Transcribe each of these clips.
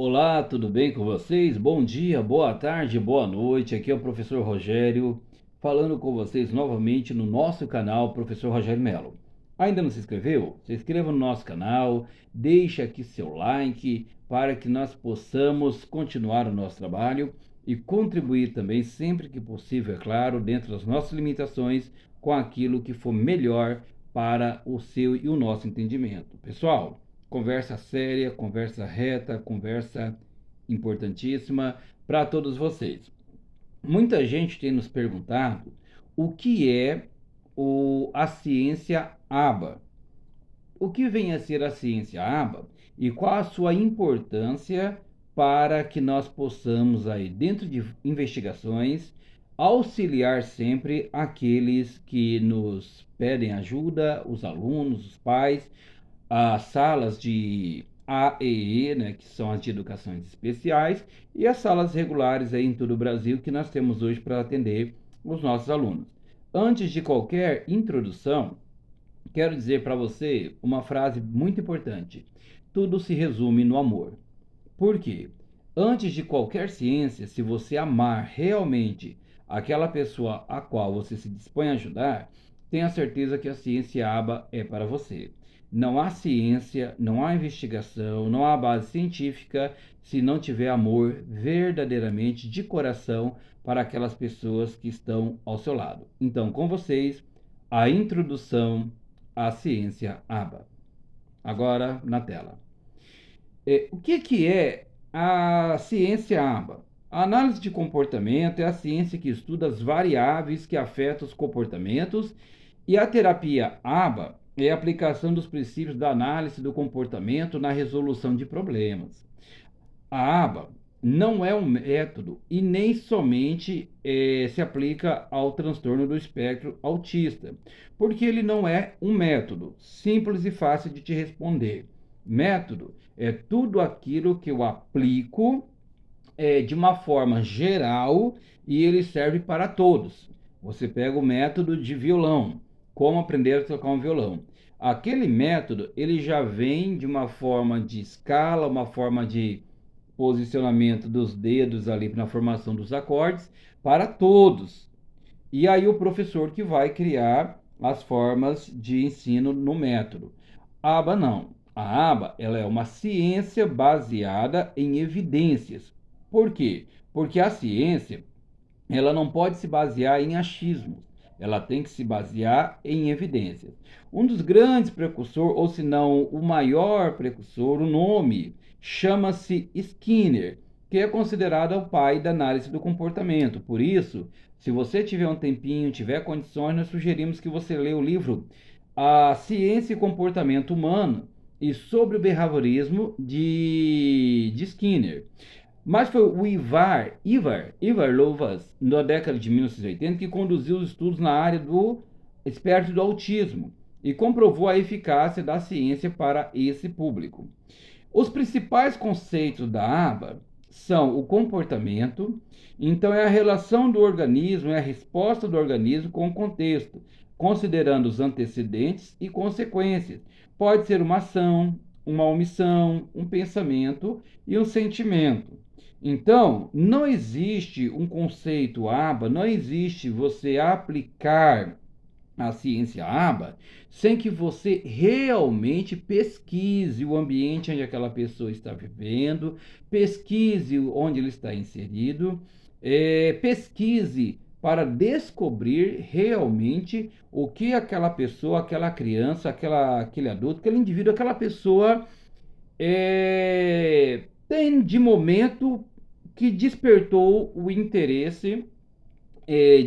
Olá, tudo bem com vocês? Bom dia, boa tarde, boa noite. Aqui é o professor Rogério, falando com vocês novamente no nosso canal, Professor Rogério Melo. Ainda não se inscreveu? Se inscreva no nosso canal, deixe aqui seu like para que nós possamos continuar o nosso trabalho e contribuir também, sempre que possível, é claro, dentro das nossas limitações, com aquilo que for melhor para o seu e o nosso entendimento. Pessoal, conversa séria, conversa reta, conversa importantíssima para todos vocês. Muita gente tem nos perguntado o que é a ciência ABA. O que vem a ser a ciência ABA e qual a sua importância para que nós possamos aí dentro de investigações auxiliar sempre aqueles que nos pedem ajuda, os alunos, os pais, as salas de AEE, né, que são as de educações especiais, e as salas regulares aí em todo o Brasil que nós temos hoje para atender os nossos alunos. Antes de qualquer introdução, quero dizer para você uma frase muito importante. Tudo se resume no amor. Por quê? Antes de qualquer ciência, se você amar realmente aquela pessoa a qual você se dispõe a ajudar, tenha certeza que a ciência ABA é para você. Não há ciência, não há investigação, não há base científica se não tiver amor verdadeiramente de coração para aquelas pessoas que estão ao seu lado. Então, com vocês, a introdução à ciência ABA. Agora na tela. O que é a ciência ABA? A análise de comportamento é a ciência que estuda as variáveis que afetam os comportamentos, e a terapia ABA é a aplicação dos princípios da análise do comportamento na resolução de problemas. A ABA não é um método e nem somente se aplica ao transtorno do espectro autista, porque ele não é um método simples e fácil de te responder. Método é tudo aquilo que eu aplico de uma forma geral e ele serve para todos. Você pega o método de violão, como aprender a tocar um violão. Aquele método ele já vem de uma forma de escala, uma forma de posicionamento dos dedos ali na formação dos acordes para todos. E aí o professor que vai criar as formas de ensino no método. A aba não. A aba ela é uma ciência baseada em evidências. Por quê? Porque a ciência ela não pode se basear em achismos. Ela tem que se basear em evidências. Um dos grandes precursores, ou se não o maior precursor, o nome chama-se Skinner, que é considerado o pai da análise do comportamento. Por isso, se você tiver um tempinho, tiver condições, nós sugerimos que você leia o livro A Ciência e Comportamento Humano e sobre o behaviorismo de Skinner. Mas foi o Ivar Lovaas, na década de 1980, que conduziu os estudos na área do espectro do autismo e comprovou a eficácia da ciência para esse público. Os principais conceitos da aba são o comportamento, então é a relação do organismo, é a resposta do organismo com o contexto, considerando os antecedentes e consequências. Pode ser uma ação, uma omissão, um pensamento e um sentimento. Então, não existe um conceito aba, não existe você aplicar a ciência aba sem que você realmente pesquise o ambiente onde aquela pessoa está vivendo, pesquise onde ele está inserido, pesquise para descobrir realmente o que aquela pessoa, aquela criança, aquele adulto, aquele indivíduo, aquela pessoa tem de momento que despertou o interesse,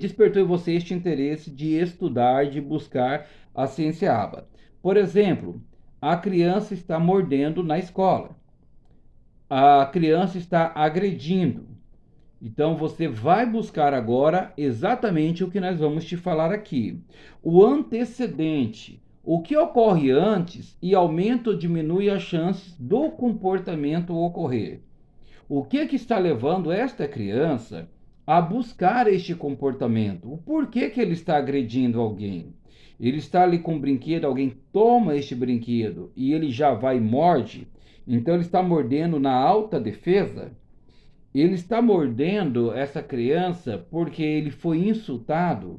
despertou em você este interesse de estudar, de buscar a ciência aba. Por exemplo, a criança está mordendo na escola, a criança está agredindo. Então você vai buscar agora exatamente o que nós vamos te falar aqui. O antecedente, o que ocorre antes e aumenta ou diminui as chances do comportamento ocorrer. O que está levando esta criança a buscar este comportamento? O porquê que ele está agredindo alguém? Ele está ali com um brinquedo, alguém toma este brinquedo e ele já vai e morde. Então ele está mordendo na alta defesa. Ele está mordendo essa criança porque ele foi insultado.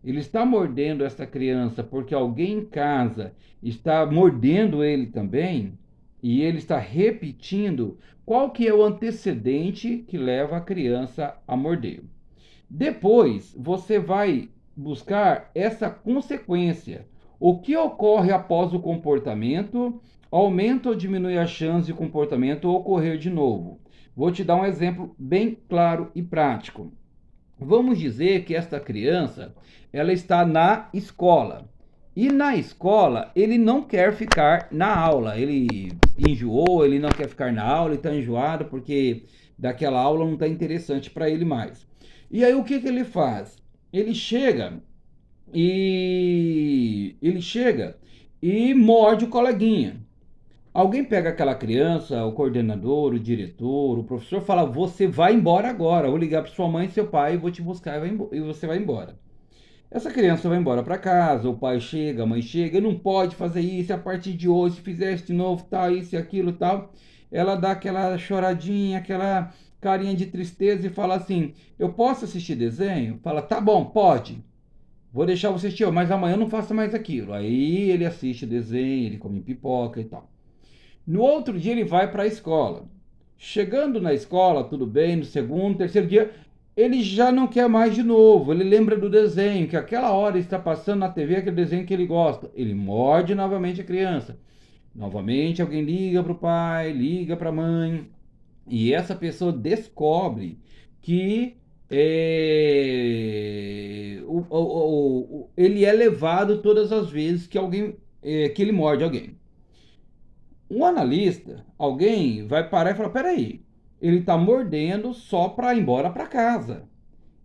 Ele está mordendo essa criança porque alguém em casa está mordendo ele também. E ele está repetindo qual que é o antecedente que leva a criança a morder. Depois, você vai buscar essa consequência. O que ocorre após o comportamento? Aumenta ou diminui a chance de comportamento ocorrer de novo? Vou te dar um exemplo bem claro e prático. Vamos dizer que esta criança, ela está na escola. E na escola, ele não quer ficar na aula. Ele enjoou, ele não quer ficar na aula, ele está enjoado porque daquela aula não está interessante para ele mais. E aí o que ele faz? Ele chega e morde o coleguinha. Alguém pega aquela criança, o coordenador, o diretor, o professor, fala: você vai embora agora. Eu vou ligar para sua mãe e seu pai, vou te buscar e você vai embora. Essa criança vai embora para casa, o pai chega, a mãe chega, não pode fazer isso, a partir de hoje, se fizer isso de novo, tal, isso e aquilo, tal. Ela dá aquela choradinha, aquela carinha de tristeza e fala assim: eu posso assistir desenho? Fala: tá bom, pode. Vou deixar você assistir, mas amanhã não faça mais aquilo. Aí ele assiste desenho, ele come pipoca e tal. No outro dia ele vai para a escola. Chegando na escola, tudo bem, no segundo, terceiro dia, ele já não quer mais de novo. Ele lembra do desenho, que aquela hora está passando na TV aquele desenho que ele gosta. Ele morde novamente a criança. Novamente alguém liga para o pai, liga para a mãe. E essa pessoa descobre que ele é levado todas as vezes que que ele morde alguém. Um analista, alguém vai parar e falar: peraí, ele está mordendo só para ir embora para casa.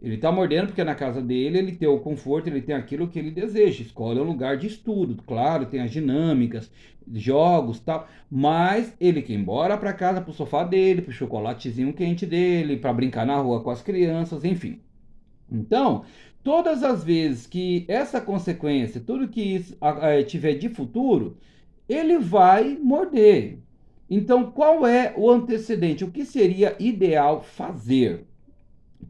Ele está mordendo porque na casa dele ele tem o conforto, ele tem aquilo que ele deseja. Escola é um lugar de estudo, claro, tem as dinâmicas, jogos, tal. Mas ele quer ir embora para casa, para o sofá dele, para o chocolatezinho quente dele, para brincar na rua com as crianças, enfim. Então, todas as vezes que essa consequência, tudo que isso tiver de futuro, ele vai morder. Então, qual é o antecedente? O que seria ideal fazer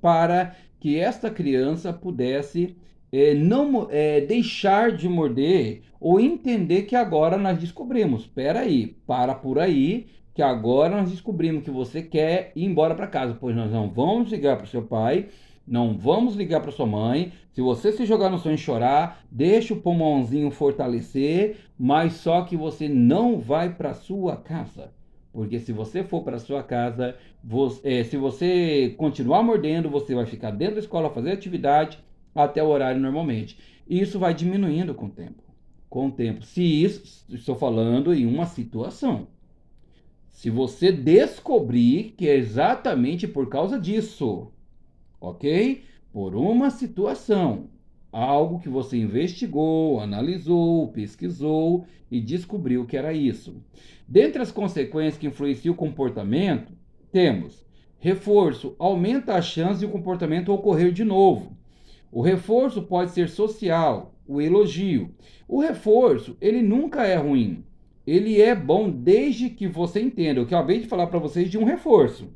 para que esta criança pudesse não deixar de morder ou entender que agora nós descobrimos, espera aí, para por aí, que agora nós descobrimos que você quer ir embora para casa, pois nós não vamos ligar para o seu pai, não vamos ligar para sua mãe. Se você se jogar no sonho e chorar, deixa o pulmãozinho fortalecer, mas só que você não vai para sua casa. Porque se você for para sua casa, se você continuar mordendo, você vai ficar dentro da escola fazer atividade até o horário normalmente. E isso vai diminuindo com o tempo. Com o tempo. Se isso, estou falando em uma situação. Se você descobrir que é exatamente por causa disso, ok? Por uma situação, algo que você investigou, analisou, pesquisou e descobriu que era isso. Dentre as consequências que influenciam o comportamento, temos reforço, aumenta a chance de o comportamento ocorrer de novo. O reforço pode ser social, o elogio. O reforço, ele nunca é ruim. Ele é bom desde que você entenda. O que eu acabei de falar para vocês de um reforço.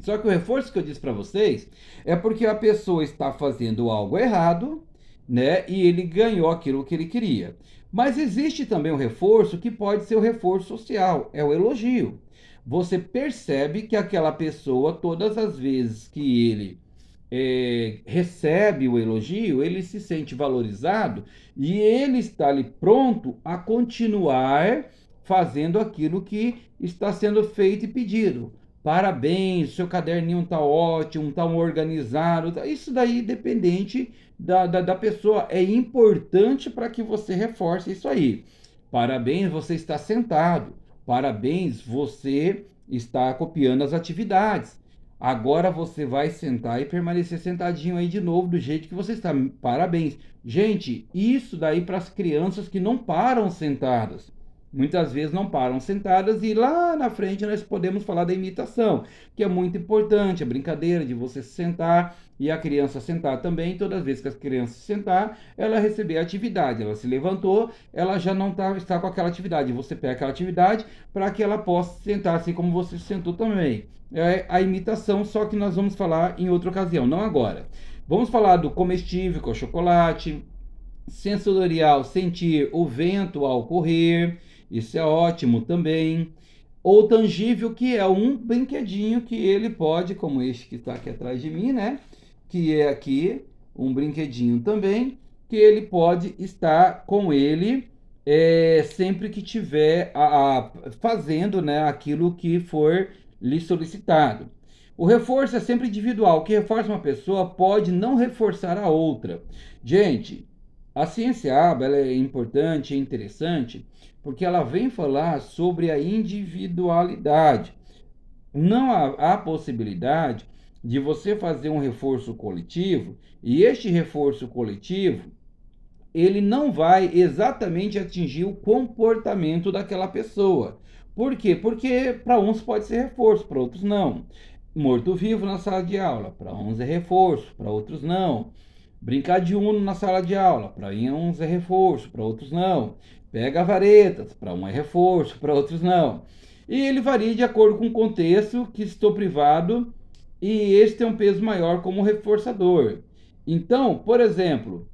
Só que o reforço que eu disse para vocês é porque a pessoa está fazendo algo errado, né? E ele ganhou aquilo que ele queria. Mas existe também um reforço que pode ser o reforço social, é o elogio. Você percebe que aquela pessoa, todas as vezes que ele recebe o elogio, ele se sente valorizado e ele está ali pronto a continuar fazendo aquilo que está sendo feito e pedido. Parabéns, seu caderninho está ótimo, está organizado. Isso daí dependente da pessoa. É importante para que você reforce isso aí. Parabéns, você está sentado. Parabéns, você está copiando as atividades. Agora você vai sentar e permanecer sentadinho aí de novo, do jeito que você está. Parabéns. Gente, isso daí para as crianças que não param sentadas. muitas vezes não param sentadas, e lá na frente nós podemos falar da imitação, que é muito importante, a brincadeira de você sentar e a criança sentar também. Todas as vezes que a criança sentar, ela receber a atividade, ela se levantou, ela já não está com aquela atividade, você pega aquela atividade para que ela possa sentar assim como você sentou também. É a imitação, só que nós vamos falar em outra ocasião, não agora. Vamos falar do comestível, que é o chocolate, sensorial, sentir o vento ao correr, isso é ótimo também. Ou tangível, que é um brinquedinho que ele pode, como este que está aqui atrás de mim, né? Que é aqui um brinquedinho também, que ele pode estar com ele sempre que tiver fazendo, né, aquilo que for lhe solicitado. O reforço é sempre individual. O que reforça uma pessoa pode não reforçar a outra. Gente, a ciência ABA ela é importante e interessante porque ela vem falar sobre a individualidade. Não há possibilidade de você fazer um reforço coletivo, e este reforço coletivo ele não vai exatamente atingir o comportamento daquela pessoa. Por quê? Porque para uns pode ser reforço, para outros não. Morto-vivo na sala de aula, para uns é reforço, para outros não. Brincar de uno na sala de aula, para uns é reforço, para outros não. Pega varetas, para um é reforço, para outros não. E ele varia de acordo com o contexto que estou privado, e este tem um peso maior como reforçador. Então, por exemplo,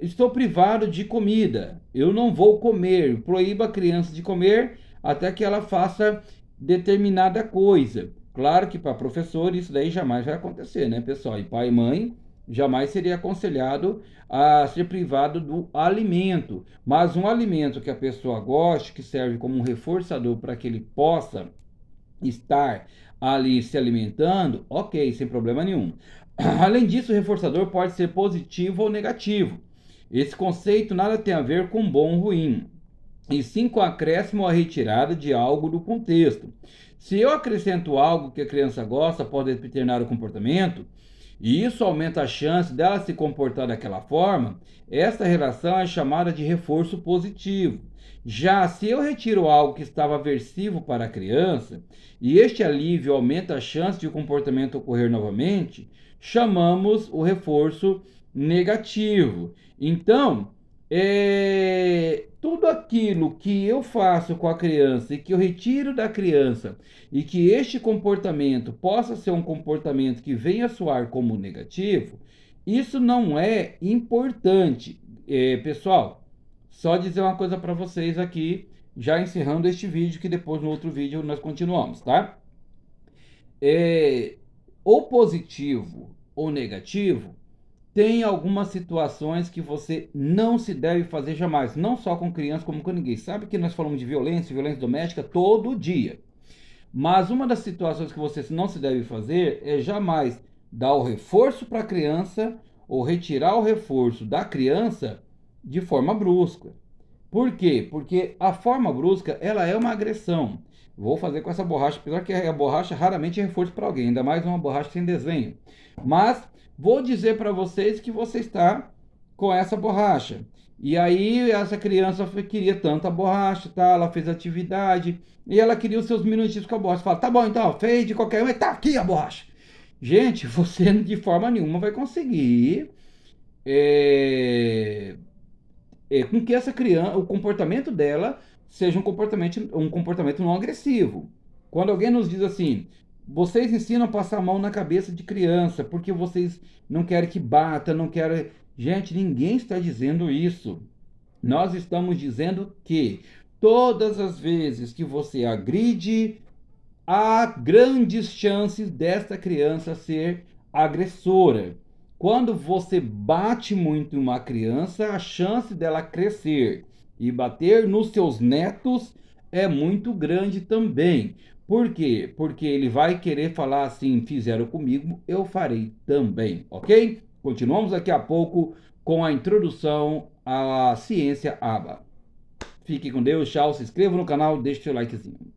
estou privado de comida, eu não vou comer, proíba a criança de comer até que ela faça determinada coisa. Claro que para professor isso daí jamais vai acontecer, né, pessoal? E pai e mãe jamais seria aconselhado a ser privado do alimento. Mas um alimento que a pessoa goste, que serve como um reforçador para que ele possa estar ali se alimentando, ok, sem problema nenhum. Além disso, o reforçador pode ser positivo ou negativo. Esse conceito nada tem a ver com bom ou ruim, e sim com acréscimo ou a retirada de algo do contexto. Se eu acrescento algo que a criança gosta, pode determinar o comportamento, e isso aumenta a chance dela se comportar daquela forma, essa relação é chamada de reforço positivo. Já se eu retiro algo que estava aversivo para a criança, e este alívio aumenta a chance de o comportamento ocorrer novamente, chamamos o reforço negativo. Então, tudo aquilo que eu faço com a criança e que eu retiro da criança e que este comportamento possa ser um comportamento que venha soar como negativo, isso não é importante. Pessoal, só dizer uma coisa para vocês aqui, já encerrando este vídeo, que depois no outro vídeo nós continuamos, tá? Ou positivo ou negativo, tem algumas situações que você não se deve fazer jamais, não só com criança como com ninguém. Sabe que nós falamos de violência, violência doméstica todo dia. Mas uma das situações que você não se deve fazer é jamais dar o reforço para a criança ou retirar o reforço da criança de forma brusca. Por quê? Porque a forma brusca, ela é uma agressão. Vou fazer com essa borracha, apesar que a borracha raramente é reforço para alguém, ainda mais uma borracha sem desenho. Mas vou dizer para vocês que você está com essa borracha. E aí essa criança queria tanta borracha, tá? Ela fez atividade e ela queria os seus minutinhos com a borracha. Fala, tá bom então, fez de qualquer um, tá aqui a borracha. Gente, você de forma nenhuma vai conseguir com que essa criança, o comportamento dela seja um comportamento não agressivo. Quando alguém nos diz assim, vocês ensinam a passar a mão na cabeça de criança porque vocês não querem que bata, não querem. Gente, ninguém está dizendo isso. Nós estamos dizendo que todas as vezes que você agride, há grandes chances desta criança ser agressora. Quando você bate muito em uma criança, a chance dela crescer e bater nos seus netos é muito grande também. Por quê? Porque ele vai querer falar assim: fizeram comigo, eu farei também, ok? Continuamos daqui a pouco com a introdução à ciência ABA. Fique com Deus, tchau, se inscreva no canal, deixe seu likezinho.